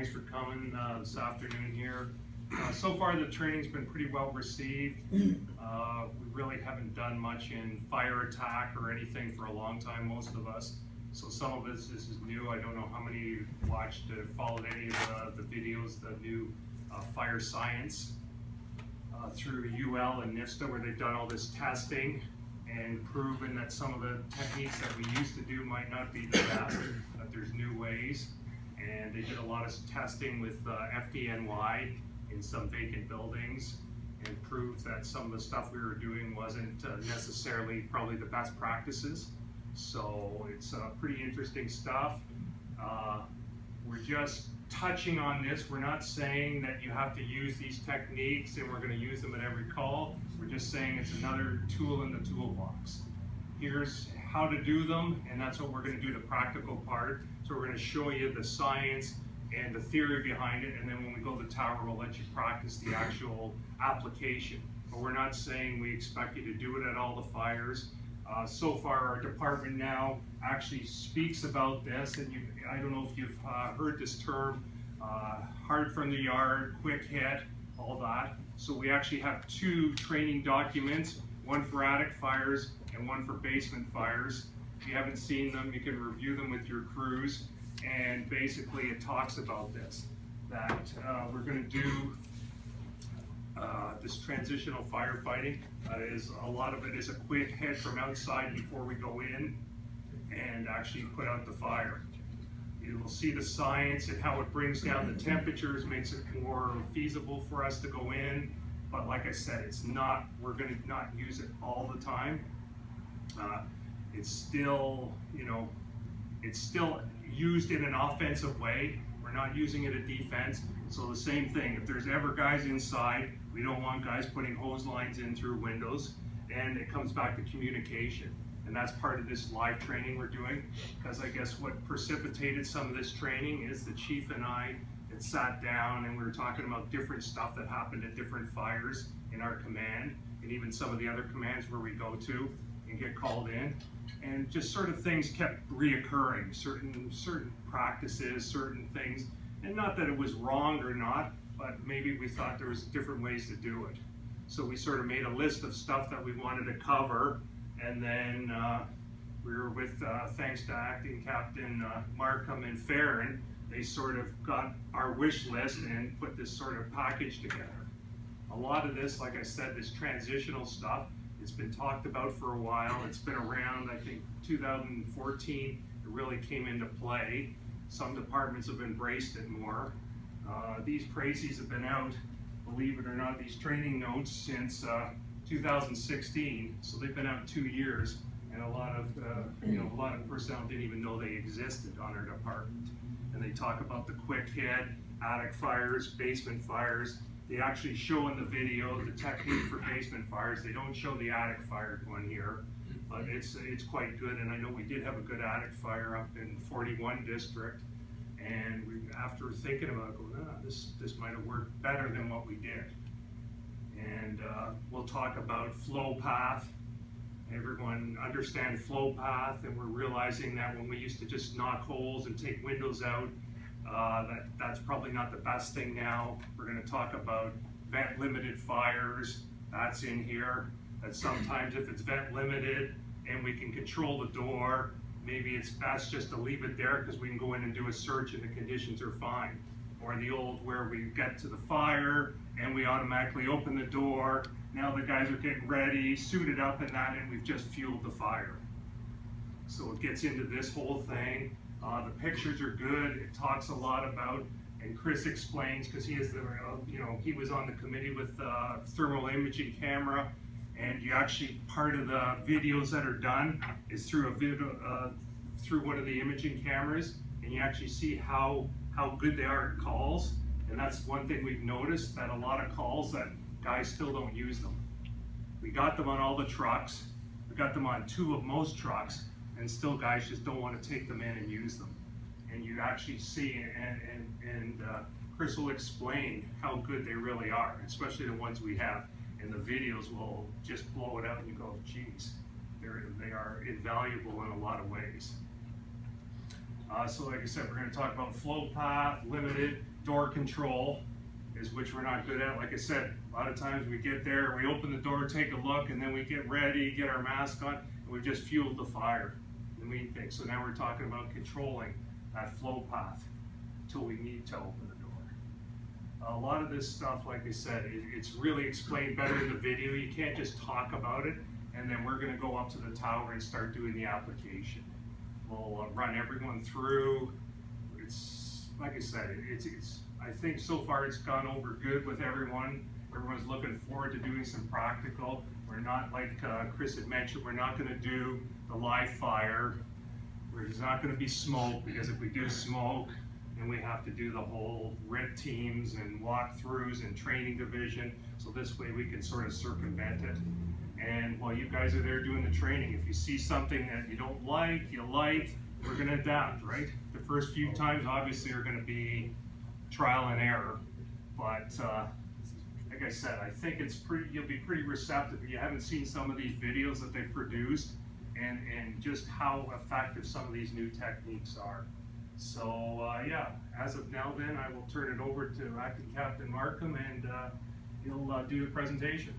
thanks for coming this afternoon here. So far the training's been pretty well received. We really haven't done much in fire attack or anything for a long time, most of us. So some of this is new. I don't know how many watched or followed any of the videos, the new fire science through UL and NISTA, where they've done all this testing and proven that some of the techniques that we used to do might not be the best, that there's new ways. And they did a lot of testing with FDNY in some vacant buildings and proved that some of the stuff we were doing wasn't necessarily probably the best practices. So it's pretty interesting stuff. We're just touching on this. We're not saying that you have to use these techniques and we're going to use them at every call. We're just saying it's another tool in the toolbox. Here's how to do them, and that's what we're going to do, the practical part. So we're going to show you the science and the theory behind it, and then when we go to the tower, we'll let you practice the actual application. But we're not saying we expect you to do it at all the fires. So far, our department now actually speaks about this, and I don't know if you've heard this term, hard from the yard, quick hit, all that. So we actually have two training documents, one for attic fires and one for basement fires. If you haven't seen them, you can review them with your crews, and basically it talks about this, that we're going to do this transitional firefighting. Is a lot of it is a quick hit from outside before we go in and actually put out the fire. You will see the science and how it brings down the temperatures, makes it more feasible for us to go in. But like I said, we're going to not use it all the time. It's still, it's still used in an offensive way. We're not using it at defense. So the same thing, if there's ever guys inside, we don't want guys putting hose lines in through windows. And it comes back to communication. And that's part of this live training we're doing, because I guess what precipitated some of this training is the chief and I had sat down and we were talking about different stuff that happened at different fires in our command, and even some of the other commands where we go to and get called in. And just sort of things kept reoccurring, certain practices, certain things, and not that it was wrong or not, but maybe we thought there was different ways to do it. So we sort of made a list of stuff that we wanted to cover, and then we were with, thanks to Acting Captain Markham and Farron, they sort of got our wish list and put this sort of package together. A lot of this, like I said, this transitional stuff, it's been talked about for a while. It's been around, I think, 2014, it really came into play. Some departments have embraced it more. These précis have been out, believe it or not, these training notes since 2016, so they've been out 2 years, and a lot of a lot of personnel didn't even know they existed on our department. And they talk about the quick hit, attic fires, basement fires. They actually show in the video the technique for basement fires. They don't show the attic fire one here, but it's quite good. And I know we did have a good attic fire up in 41 district, and after thinking about it, going, this might have worked better than what we did. And we'll talk about flow path. Everyone understand flow path, and we're realizing that when we used to just knock holes and take windows out, that's probably not the best thing now. We're going to talk about vent limited fires. That's in here. That sometimes if it's vent limited and we can control the door, maybe it's best just to leave it there because we can go in and do a search and the conditions are fine. Or the old where we get to the fire and we automatically open the door. Now the guys are getting ready, suited up and that, and we've just fueled the fire. So it gets into this whole thing. The pictures are good. It talks a lot about, and Chris explains, because he is the, he was on the committee with thermal imaging camera, and you actually, part of the videos that are done is through a video, through one of the imaging cameras, and you actually see how good they are at calls. And that's one thing we've noticed, that a lot of calls that guys still don't use them. We got them on all the trucks. We got them on most trucks, and still guys just don't want to take them in and use them. And you actually see, and Chris will explain how good they really are, especially the ones we have. And the videos will just blow it out and you go, geez, they are invaluable in a lot of ways. So like I said, we're gonna talk about flow path, limited, door control, is which we're not good at. Like I said, a lot of times we get there, we open the door, take a look, and then we get ready, get our mask on, and we've just fueled the fire, the main thing. So now we're talking about controlling that flow path until we need to open the door. A lot of this stuff, like I said, it's really explained better in the video. You can't just talk about it, and then we're gonna go up to the tower and start doing the application. We'll run everyone through. It's, like I said, I think so far it's gone over good with everyone. Everyone's looking forward to doing some practical. We're not, like Chris had mentioned, we're not gonna do the live fire. There's not gonna be smoke, because if we do smoke, then we have to do the whole red teams and walkthroughs and training division. So this way we can sort of circumvent it. And while you guys are there doing the training, if you see something that you don't like, we're gonna adapt, right? The first few times obviously are gonna be trial and error, but like I said, I think you'll be pretty receptive if you haven't seen some of these videos that they've produced and just how effective some of these new techniques are. So yeah, as of now then, I will turn it over to Acting Captain Markham, and he'll do the presentation.